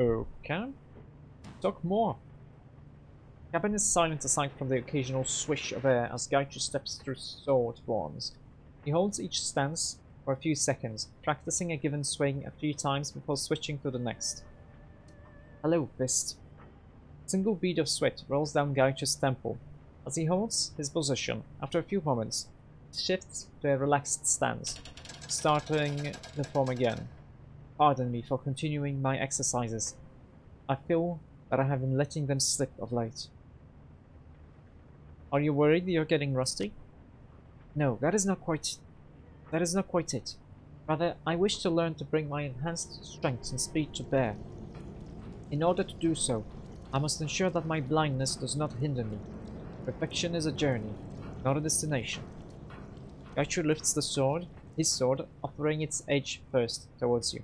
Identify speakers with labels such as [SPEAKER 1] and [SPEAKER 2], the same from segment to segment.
[SPEAKER 1] Okay. Talk more. Cabin is silent aside from the occasional swish of air as Gaichu steps through sword forms. He holds each stance for a few seconds, practicing a given swing a few times before switching to the next. Hello, Fist. A single bead of sweat rolls down Gaichu's temple. As he holds his position, after a few moments, he shifts to a relaxed stance, starting the form again. Pardon me for continuing my exercises. I feel that I have been letting them slip of late. Are you worried you're getting rusty? No, that is not quite it. Rather, I wish to learn to bring my enhanced strength and speed to bear. In order to do so, I must ensure that my blindness does not hinder me. Perfection is a journey, not a destination. Gaichu lifts his sword, offering its edge first towards you.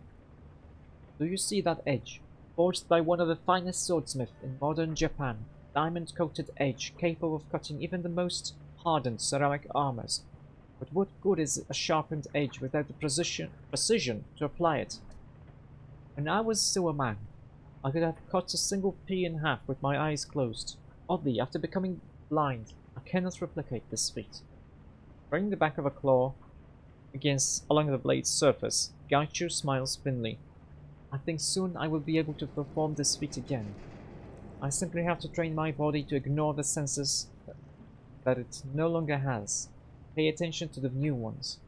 [SPEAKER 1] Do you see that edge? Forged by one of the finest swordsmiths in modern Japan, diamond-coated edge capable of cutting even the most hardened ceramic armors. But what good is a sharpened edge without the precision to apply it? When I was still a man, I could have cut a single pea in half with my eyes closed. Oddly, after becoming blind, I cannot replicate this feat. Running the back of a claw along the blade's surface, Gaichu smiles thinly. I think soon I will be able to perform this feat again. I simply have to train my body to ignore the senses that it no longer has. Pay attention to the new ones.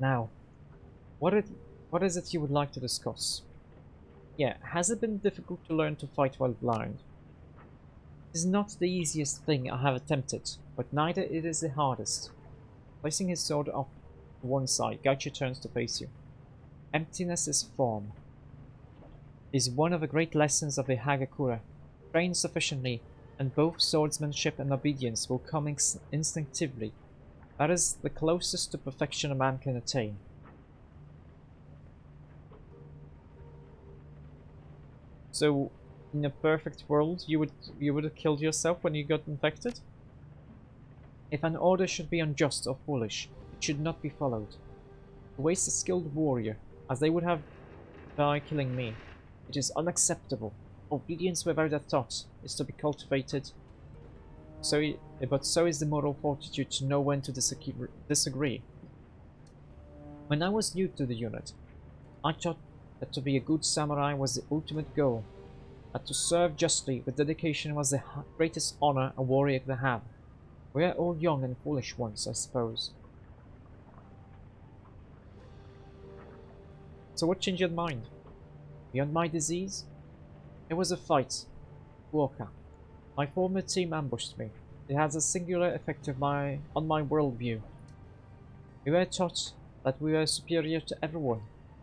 [SPEAKER 1] Now, what is it you would like to discuss? Yeah, has it been difficult to learn to fight while blind? It is not the easiest thing I have attempted, but neither it is the hardest. Placing his sword off to one side, Gaichu turns to face you. Emptiness is form. It is one of the great lessons of the Hagakure. Train sufficiently, and both swordsmanship and obedience will come instinctively. That is the closest to perfection a man can attain. So, in a perfect world, you would have killed yourself when you got infected? If an order should be unjust or foolish, it should not be followed. To waste a skilled warrior, as they would have by killing me, it is unacceptable. Obedience without a thought is to be cultivated. But so is the moral fortitude to know when to disagree. When I was new to the unit, I thought that to be a good samurai was the ultimate goal, that to serve justly with dedication was the greatest honor a warrior could have. We are all young and foolish once, I suppose. So what changed your mind? Beyond my disease? It was a fight. Fukuoka. My former team ambushed me. It has a singular effect on my worldview. We were taught that we were superior to everyone,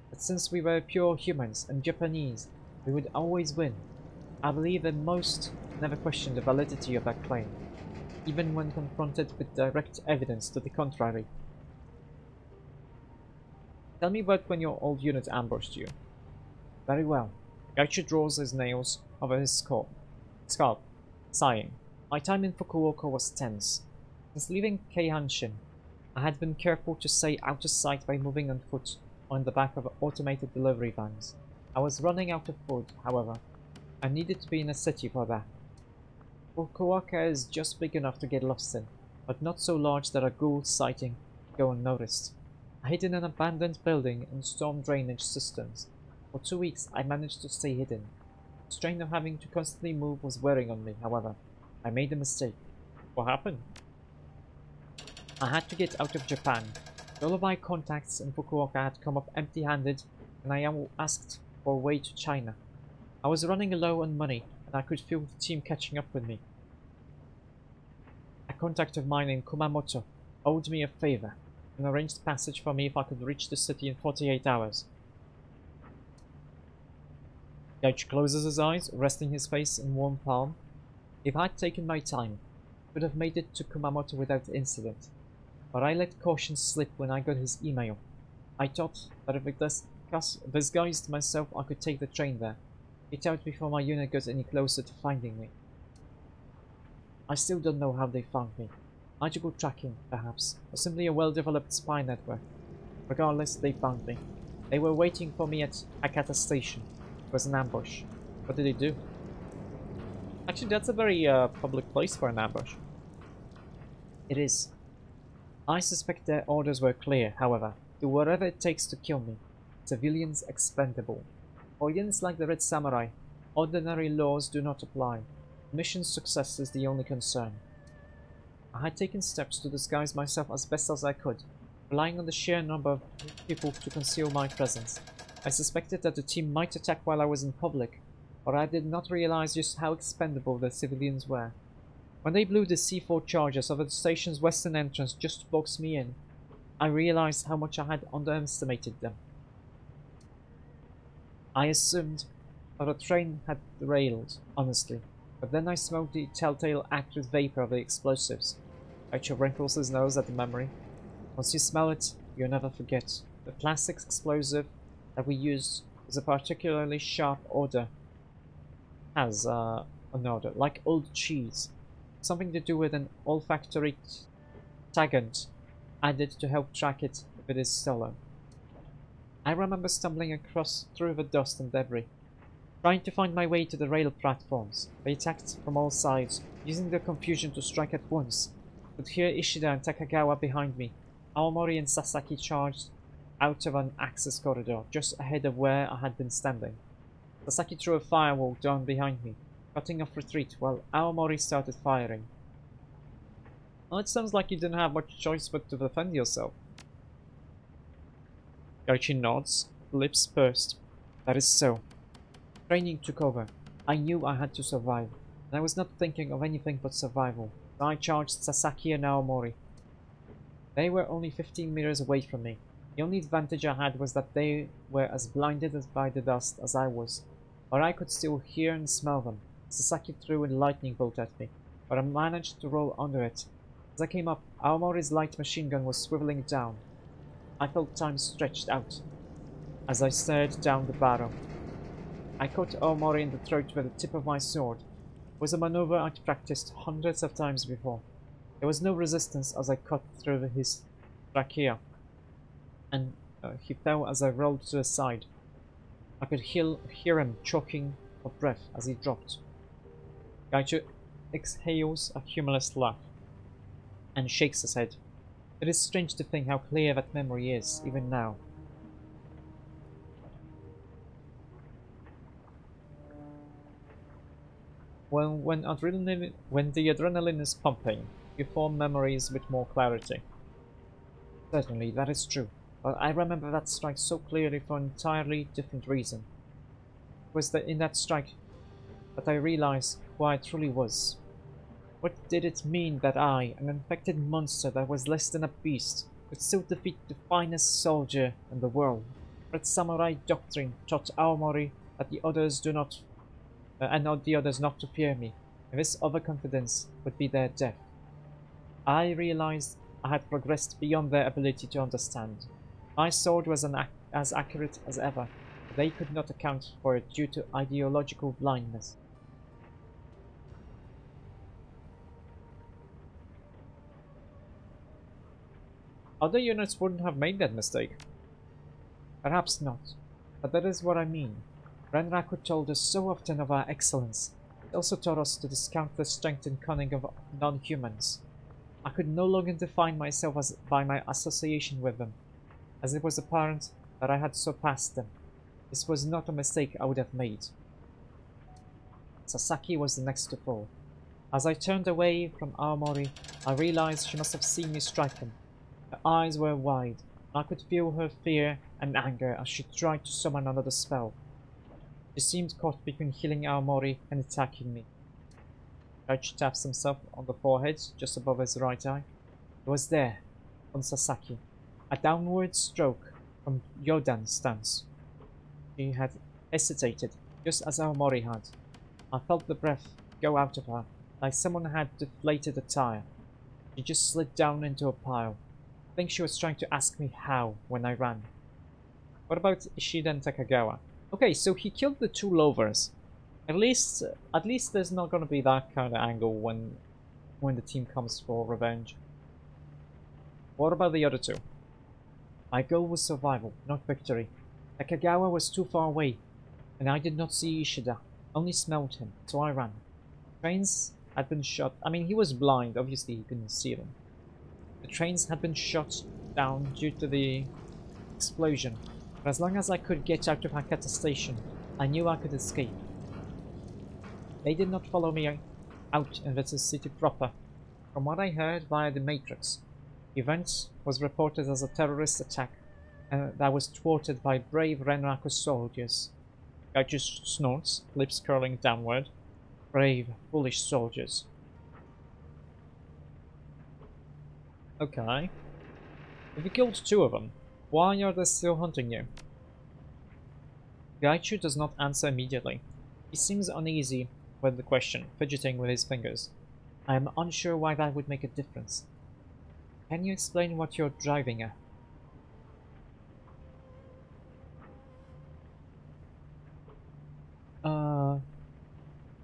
[SPEAKER 1] that since we were pure humans and Japanese, we would always win. I believe that most never questioned the validity of that claim, even when confronted with direct evidence to the contrary. Tell me about when your old unit ambushed you. Very well. Gaichu draws his nails over his scalp, sighing. My time in Fukuoka was tense. Since leaving Keihanshin, I had been careful to stay out of sight by moving on foot on the back of automated delivery vans. I was running out of food, however. I needed to be in a city for that. Fukuoka is just big enough to get lost in, but not so large that a ghoul sighting would go unnoticed. I hid in an abandoned building and storm drainage systems. For 2 weeks I managed to stay hidden. The strain of having to constantly move was wearing on me, however. I made a mistake. What happened? I had to get out of Japan. All of my contacts in Fukuoka had come up empty-handed, and I asked for a way to China. I was running low on money, and I could feel the team catching up with me. A contact of mine in Kumamoto owed me a favor, and arranged passage for me if I could reach the city in 48 hours. Gaichu closes his eyes, resting his face in warm palm. If I had taken my time, I could have made it to Kumamoto without incident. But I let caution slip when I got his email. I thought that if I disguised myself, I could take the train there. Get out before my unit got any closer to finding me. I still don't know how they found me. Magical tracking, perhaps, or simply a well-developed spy network. Regardless, they found me. They were waiting for me at Hakata Station. It was an ambush. What did he do? Actually, that's a very public place for an ambush. It is. I suspect their orders were clear, however. Do whatever it takes to kill me. Civilians expendable. For units like the Red Samurai, ordinary laws do not apply. Mission success is the only concern. I had taken steps to disguise myself as best as I could, relying on the sheer number of people to conceal my presence. I suspected that the team might attack while I was in public, but I did not realize just how expendable the civilians were. When they blew the C4 charges over the station's western entrance just to box me in, I realized how much I had underestimated them. I assumed that the train had derailed, honestly, but then I smelled the telltale acrid vapor of the explosives. Rachel wrinkles his nose at the memory. Once you smell it, you'll never forget. The plastic explosive that we used was a particularly sharp odor. Has an odor, like old cheese. Something to do with an olfactory taggant added to help track it if it is stolen. I remember stumbling across through the dust and debris, trying to find my way to the rail platforms. They attacked from all sides, using their confusion to strike at once. Could hear Ishida and Takagawa behind me. Aomori and Sasaki charged out of an access corridor, just ahead of where I had been standing. Sasaki threw a firewall down behind me, cutting off retreat, while Aomori started firing. Well, it sounds like you didn't have much choice but to defend yourself. Gaichi nods, lips pursed. That is so. Training took over. I knew I had to survive, and I was not thinking of anything but survival. So I charged Sasaki and Aomori. They were only 15 meters away from me. The only advantage I had was that they were as blinded by the dust as I was, but I could still hear and smell them. Sasaki threw a lightning bolt at me, but I managed to roll under it. As I came up, Aomori's light machine gun was swiveling down. I felt time stretched out as I stared down the barrel. I caught Aomori in the throat with the tip of my sword. It was a maneuver I'd practiced hundreds of times before. There was no resistance as I cut through his trachea, and he fell as I rolled to the side. I could hear him choking for breath as he dropped. Gaichu exhales a humorless laugh and shakes his head. It is strange to think how clear that memory is, even now. Well, when the adrenaline is pumping, you form memories with more clarity. Certainly, that is true, but I remember that strike so clearly for an entirely different reason. It was in that strike that I realized who I truly was. What did it mean that I, an infected monster that was less than a beast, could still defeat the finest soldier in the world? Red Samurai doctrine taught Aomori that the others do not, and not the others not to fear me, and this overconfidence would be their death. I realized I had progressed beyond their ability to understand. My sword was as accurate as ever, but they could not account for it due to ideological blindness. Other units wouldn't have made that mistake. Perhaps not, but that is what I mean. Renraku told us so often of our excellence. He also taught us to discount the strength and cunning of non-humans. I could no longer define myself by my association with them, as it was apparent that I had surpassed them. This was not a mistake I would have made. Sasaki was the next to fall. As I turned away from Aomori, I realized she must have seen me strike him. Her eyes were wide, and I could feel her fear and anger as she tried to summon another spell. She seemed caught between healing Aomori and attacking me. Daichi taps himself on the forehead just above his right eye. It was there, on Sasaki. A downward stroke from Yodan's stance. She had hesitated, just as Aomori had. I felt the breath go out of her, like someone had deflated a tire. She just slid down into a pile. I think she was trying to ask me how when I ran. What about Ishida and Takagawa? Okay, so he killed the two lovers. At least there's not gonna be that kind of angle when the team comes for revenge. What about the other two? My goal was survival, not victory. Takagawa was too far away. and I did not see Ishida, only smelled him, so I ran. Trains had been shot. I mean, he was blind, obviously he couldn't see them. The trains had been shut down due to the explosion, but as long as I could get out of Hakata Station, I knew I could escape. They did not follow me out into the city proper. From what I heard via the Matrix, the event was reported as a terrorist attack that was thwarted by brave Renraku soldiers. Gaichu snorts, lips curling downward. Brave, foolish soldiers. Okay. If you killed two of them, why are they still hunting you? Gaichu does not answer immediately. He seems uneasy with the question, fidgeting with his fingers. I am unsure why that would make a difference. Can you explain what you're driving at?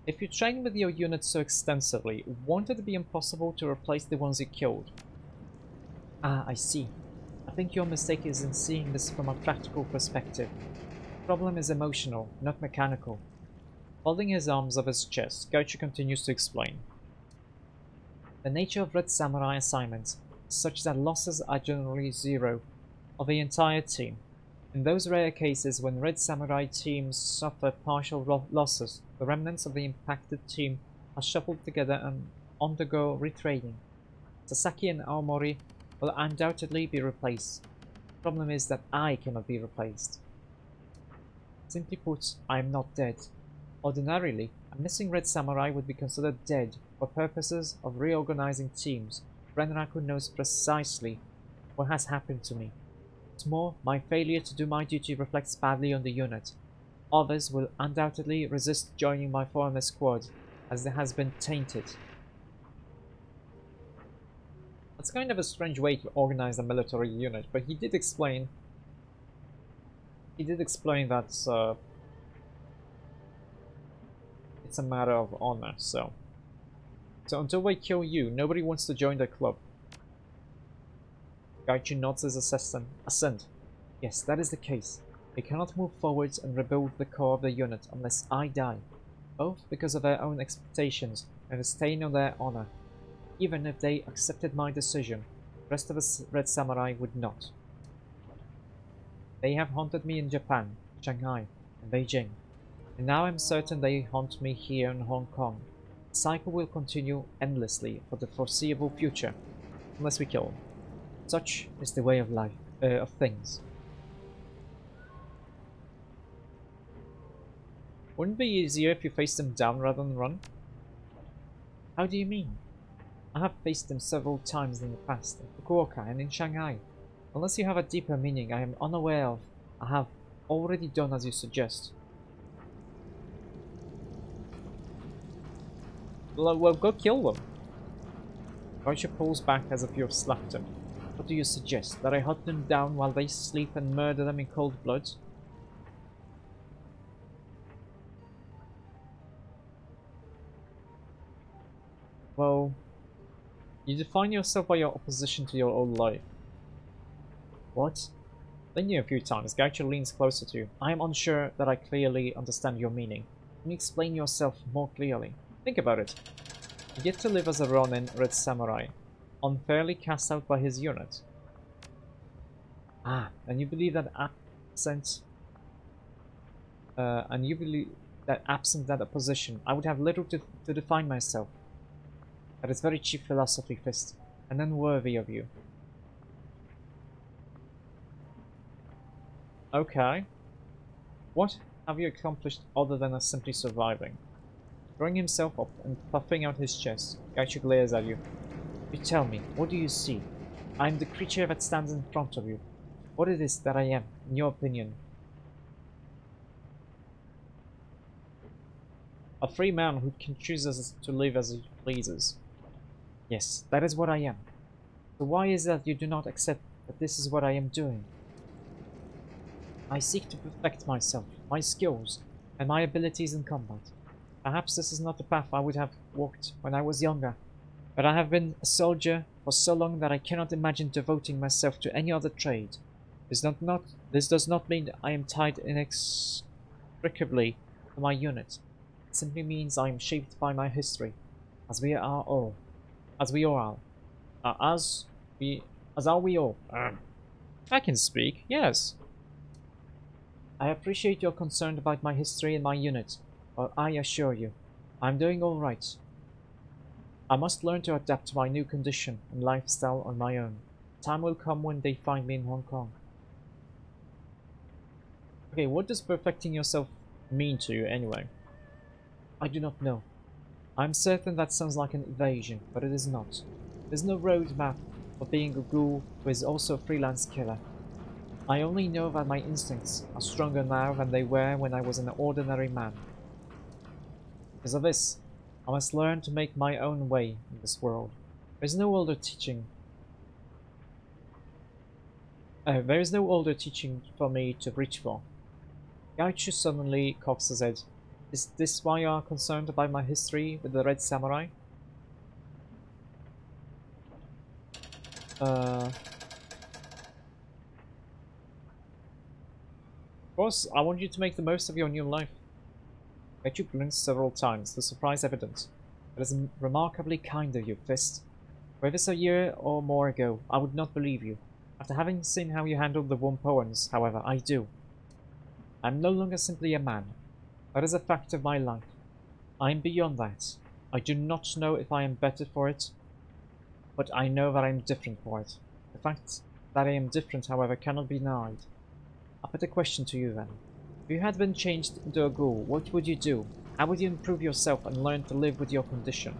[SPEAKER 1] If you train with your unit so extensively, won't it be impossible to replace the ones you killed? Ah, I see. I think your mistake is in seeing this from a practical perspective. The problem is emotional, not mechanical. Folding his arms over his chest, Gaichu continues to explain. The nature of Red Samurai assignments is such that losses are generally zero of the entire team. In those rare cases when Red Samurai teams suffer partial losses, the remnants of the impacted team are shuffled together and undergo retraining. Sasaki and Aomori will undoubtedly be replaced. The problem is that I cannot be replaced. Simply put, I am not dead. Ordinarily, a missing Red Samurai would be considered dead for purposes of reorganizing teams. Renraku knows precisely what has happened to me. What's more, my failure to do my duty reflects badly on the unit. Others will undoubtedly resist joining my foreigner squad, as it has been tainted. That's kind of a strange way to organize a military unit, but he did explain that it's a matter of honor, so until they kill you, nobody wants to join the club. Gaichu nods his assent. Yes, that is the case. We cannot move forwards and rebuild the core of the unit unless I die, both because of their own expectations and a stain on their honor. Even if they accepted my decision, the rest of us Red Samurai would not. They have haunted me in Japan, Shanghai, and Beijing, and now I'm certain they haunt me here in Hong Kong. The cycle will continue endlessly for the foreseeable future, unless we kill them. Such is the way of life, of things. Wouldn't it be easier if you faced them down rather than run? How do you mean? I have faced them several times in the past, in Fukuoka and in Shanghai. Unless you have a deeper meaning I am unaware of, I have already done as you suggest. Well, go kill them. Gaichu pulls back as if you have slapped him. What do you suggest? That I hunt them down while they sleep and murder them in cold blood? Well, you define yourself by your opposition to your own life. What? Been you a few times, Gaichu leans closer to you. I am unsure that I clearly understand your meaning. Can you explain yourself more clearly? Think about it. You get to live as a Ronin Red Samurai, unfairly cast out by his unit. Ah, and you believe that absent that opposition, I would have little to define myself. That is very cheap philosophy, Fist, and unworthy of you. Okay. What have you accomplished other than simply surviving? Throwing himself up and puffing out his chest, Gaichu glares at you. You tell me, what do you see? I am the creature that stands in front of you. What it is that I am, in your opinion? A free man who can choose to live as he pleases. Yes, that is what I am. So why is it that you do not accept that this is what I am doing? I seek to perfect myself, my skills, and my abilities in combat. Perhaps this is not the path I would have walked when I was younger, but I have been a soldier for so long that I cannot imagine devoting myself to any other trade. This does not mean I am tied inextricably inextricably to my unit. It simply means I am shaped by my history, as we are all. As we all are. As are we all. I can speak, yes. I appreciate your concern about my history and my unit, but I assure you, I'm doing all right. I must learn to adapt to my new condition and lifestyle on my own. Time will come when they find me in Hong Kong. Okay, what does perfecting yourself mean to you anyway? I do not know. I'm certain that sounds like an evasion, but it is not. There's no roadmap for being a ghoul who is also a freelance killer. I only know that my instincts are stronger now than they were when I was an ordinary man. Because of this, I must learn to make my own way in this world. There is no older teaching. There is no older teaching for me to reach for. Gaichu suddenly cocks his head. Is this why you are concerned about my history with the Red Samurai? Of course, I want you to make the most of your new life. Gaichu grins several times, the surprise evident. That is remarkably kind of you, Fist. Were this a year or more ago, I would not believe you. After having seen how you handled the Wumpoans, however, I do. I am no longer simply a man. That is a fact of my life. I am beyond that. I do not know if I am better for it, but I know that I am different for it. The fact that I am different, however, cannot be denied. I put a question to you then. If you had been changed into a ghoul, what would you do? How would you improve yourself and learn to live with your condition?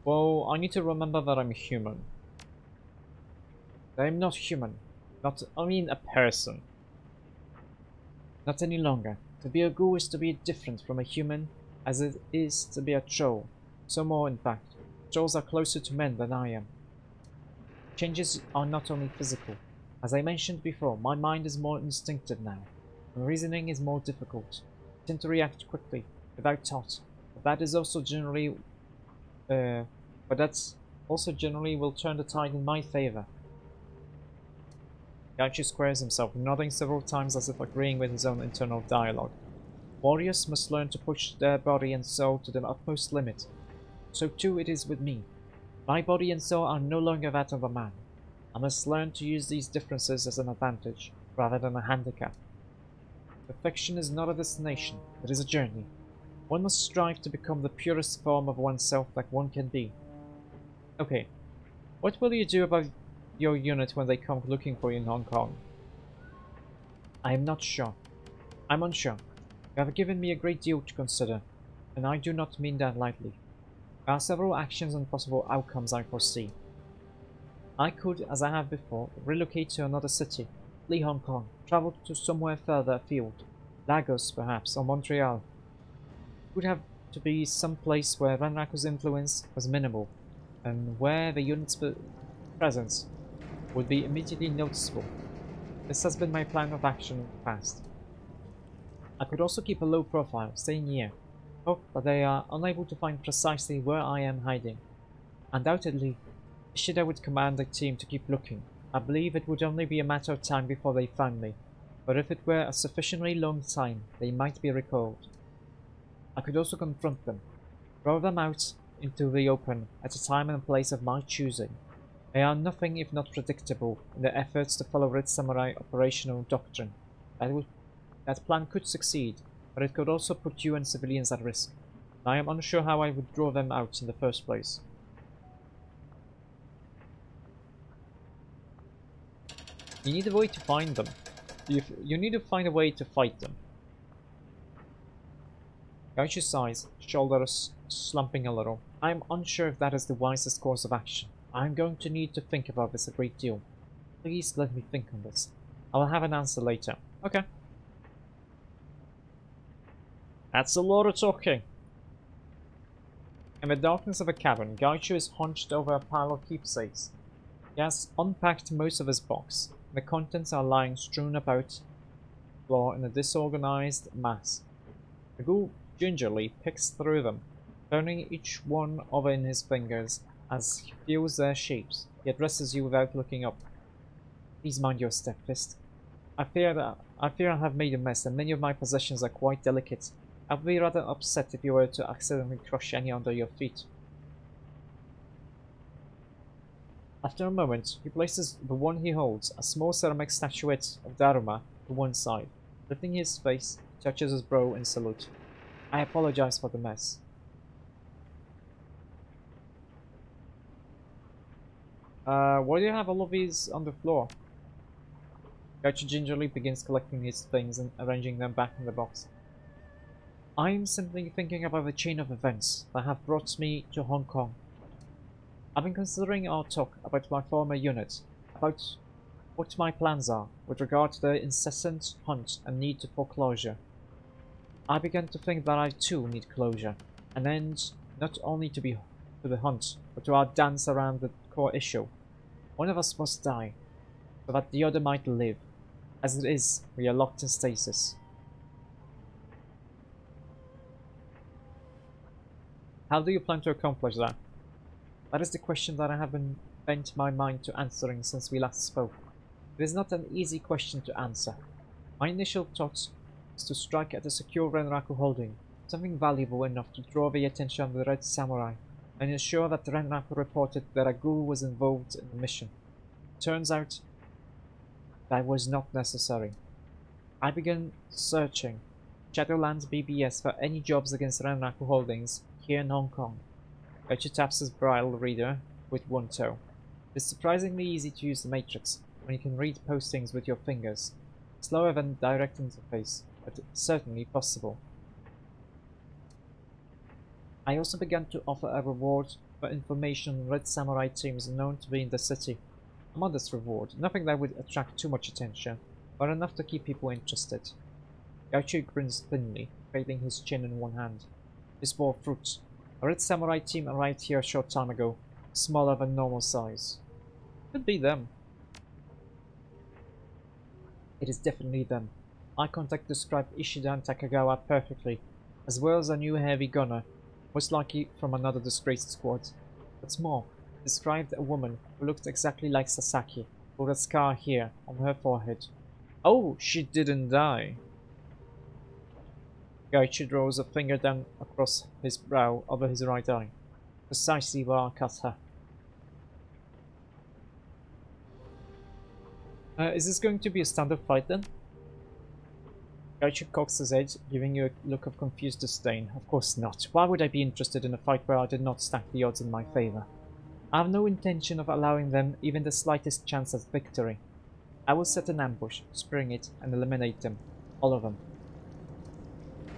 [SPEAKER 1] Well, I need to remember that I'm human. I'm not human. I mean a person. Not any longer. To be a ghoul is to be different from a human, as it is to be a troll. So more, in fact. Trolls are closer to men than I am. Changes are not only physical. As I mentioned before, my mind is more instinctive now, and reasoning is more difficult. I tend to react quickly, without thought, but that is also generally, but that's also generally will turn the tide in my favor. Gaichi squares himself, nodding several times as if agreeing with his own internal dialogue. Warriors must learn to push their body and soul to the utmost limit. So too it is with me. My body and soul are no longer that of a man. I must learn to use these differences as an advantage, rather than a handicap. Perfection is not a destination, it is a journey. One must strive to become the purest form of oneself that one can be. Okay, what will you do about your unit when they come looking for you in Hong Kong? I am not sure. I'm unsure. You have given me a great deal to consider, and I do not mean that lightly. There are several actions and possible outcomes I foresee. I could, as I have before, relocate to another city, leave Hong Kong, travel to somewhere further afield, Lagos perhaps, or Montreal. It would have to be some place where Ranraku's influence was minimal, and where the unit's presence would be immediately noticeable. This has been my plan of action in the past. I could also keep a low profile, staying near, hope that they are unable to find precisely where I am hiding. Undoubtedly, Ishida would command the team to keep looking. I believe it would only be a matter of time before they found me, but if it were a sufficiently long time, they might be recalled. I could also confront them, throw them out into the open at a time and place of my choosing. They are nothing if not predictable in their efforts to follow Red Samurai operational doctrine. That plan could succeed, but it could also put you and civilians at risk. I am unsure how I would draw them out in the first place. You need a way to find them. You need to find a way to fight them. Gaichi sighs, shoulders slumping a little. I am unsure if that is the wisest course of action. I am going to need to think about this a great deal. Please let me think on this. I will have an answer later. Okay. That's a lot of talking. In the darkness of a cavern, Gaichu is hunched over a pile of keepsakes. He has unpacked most of his box. The contents are lying strewn about the floor in a disorganized mass. The ghoul gingerly picks through them, turning each one over in his fingers As he feels their shapes, he addresses you without looking up. Please mind your step, Fist. I fear I have made a mess, and many of my possessions are quite delicate. I would be rather upset if you were to accidentally crush any under your feet. After a moment, he places the one he holds, a small ceramic statuette of Daruma, to one side. Lifting his face, he touches his brow in salute. I apologize for the mess. Why do you have all of these on the floor? Gaichi gingerly begins collecting his things and arranging them back in the box. I'm simply thinking about the chain of events that have brought me to Hong Kong. I've been considering our talk about my former unit, about what my plans are with regard to the incessant hunt and need for closure. I began to think that I too need closure, an end not only to the hunt, but to our dance around the core issue. One of us must die, so that the other might live. As it is, we are locked in stasis. How do you plan to accomplish that? That is the question that I have been bent my mind to answering since we last spoke. It is not an easy question to answer. My initial thought was to strike at a secure Renraku holding, something valuable enough to draw the attention of the Red Samurai, and ensure that the Renraku reported that a ghoul was involved in the mission. Turns out that was not necessary. I began searching Shadowlands BBS for any jobs against Renraku holdings here in Hong Kong. Gaichi taps his braille reader with one toe. It is surprisingly easy to use the Matrix when you can read postings with your fingers. Slower than direct interface, but certainly possible. I also began to offer a reward for information on Red Samurai teams known to be in the city. A modest reward, nothing that would attract too much attention, but enough to keep people interested. Gaichi grins thinly, cradling his chin in one hand. This bore fruit. A Red Samurai team arrived here a short time ago, smaller than normal size. Could be them. It is definitely them. Eye contact described Ishida and Takagawa perfectly, as well as a new heavy gunner, most likely from another disgraced squad. What's more, described a woman who looked exactly like Sasaki, with a scar here on her forehead. Oh, she didn't die. Gaichi draws a finger down across his brow over his right eye. Precisely where I cut her. Is this going to be a standard fight then? Gaichi cocks his head, giving you a look of confused disdain. Of course not. Why would I be interested in a fight where I did not stack the odds in my favor? I have no intention of allowing them even the slightest chance at victory. I will set an ambush, spring it, and eliminate them. All of them.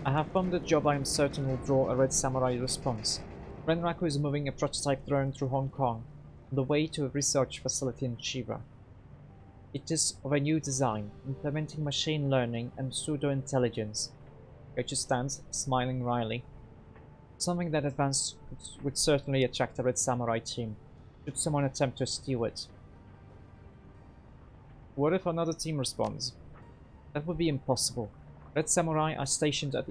[SPEAKER 1] I have found a job I am certain will draw a Red Samurai response. Renraku is moving a prototype drone through Hong Kong, on the way to a research facility in Chiba. It is of a new design, implementing machine learning and pseudo-intelligence. Gaichi stands, smiling wryly. Something that advanced would certainly attract a Red Samurai team, should someone attempt to steal it. What if another team responds? That would be impossible. Red Samurai are stationed at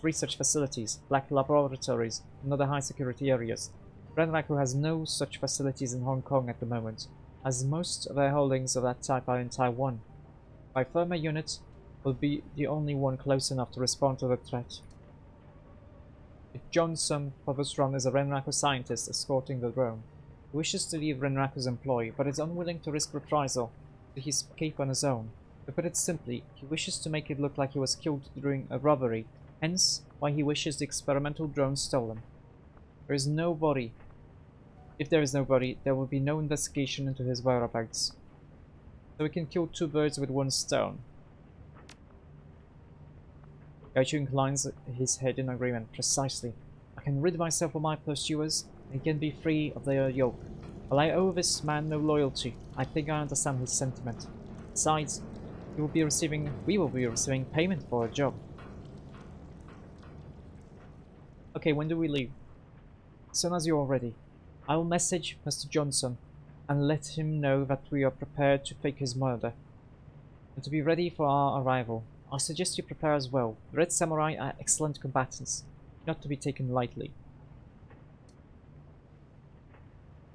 [SPEAKER 1] research facilities, like laboratories, and other high-security areas. Renraku has no such facilities in Hong Kong at the moment, as most of their holdings of that type are in Taiwan. My former unit will be the only one close enough to respond to the threat. Johnson for this run is a Renraku scientist escorting the drone. He wishes to leave Renraku's employ, but is unwilling to risk reprisal, so he escape on his own. To put it simply, he wishes to make it look like he was killed during a robbery, hence why he wishes the experimental drone stolen. There is nobody. If there is nobody, there will be no investigation into his whereabouts. So we can kill two birds with one stone. Gaichi inclines his head in agreement. Precisely. I can rid myself of my pursuers, and he can be free of their yoke. While I owe this man no loyalty, I think I understand his sentiment. Besides, we will be receiving payment for a job. Okay, when do we leave? As soon as you are ready. I will message Mr. Johnson and let him know that we are prepared to fake his murder, and to be ready for our arrival. I suggest you prepare as well. The Red Samurai are excellent combatants, not to be taken lightly.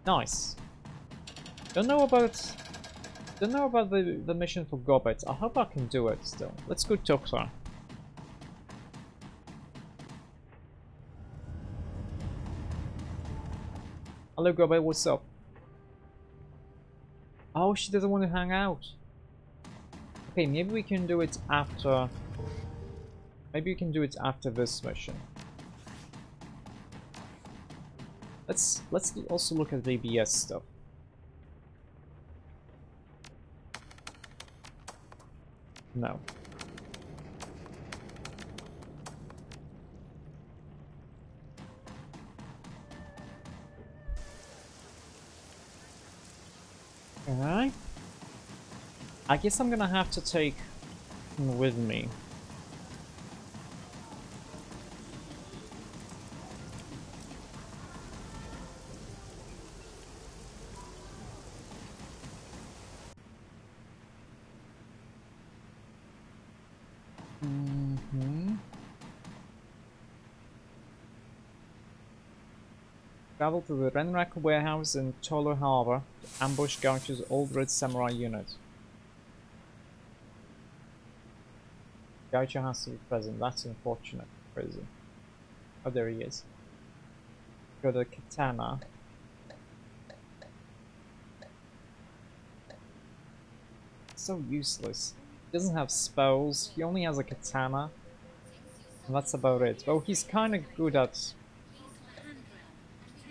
[SPEAKER 1] Nice. Don't know about the mission for Gobbet. I hope I can do it still. Let's go talk to her. Hello Gobbet, what's up? Oh, she doesn't want to hang out. Okay, maybe we can do it after... Maybe we can do it after this mission. Let's also look at the ABS stuff. No. Alright. I guess I'm gonna have to take him with me. Travel to the Renrak warehouse in Toller Harbor to ambush Gaucho's old red samurai unit. Gaucho has to be present, that's unfortunate. Crazy. Oh, there he is. Got a katana. So useless. He doesn't have spells, he only has a katana. And that's about it. Well, he's kinda good at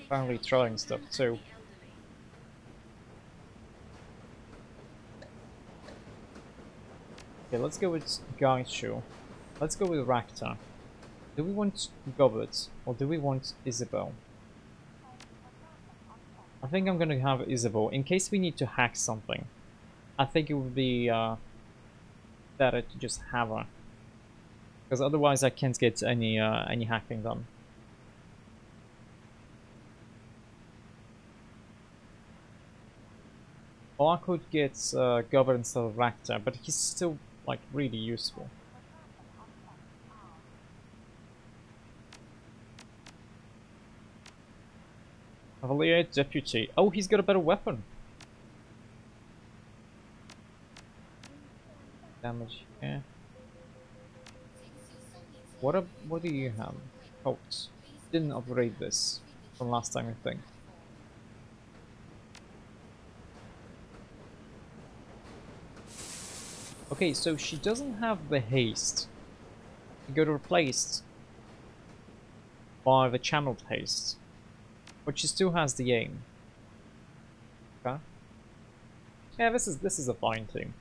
[SPEAKER 1] apparently throwing stuff too. Okay, let's go with Gaichu. Let's go with Rakta. Do we want Goblet or do we want Isabel? I think I'm gonna have Isabel in case we need to hack something. I think it would be better to just have her, because otherwise I can't get any hacking done. Or I could get Goblet instead of Rakta, but he's still like really useful. Cavalier Deputy. Oh, he's got a better weapon. Damage, yeah. What do you have? Coats. Didn't upgrade this from last time, I think. Okay, so she doesn't have the haste. She got replaced by the channeled haste, but she still has the aim. Okay. Yeah, this is a fine team.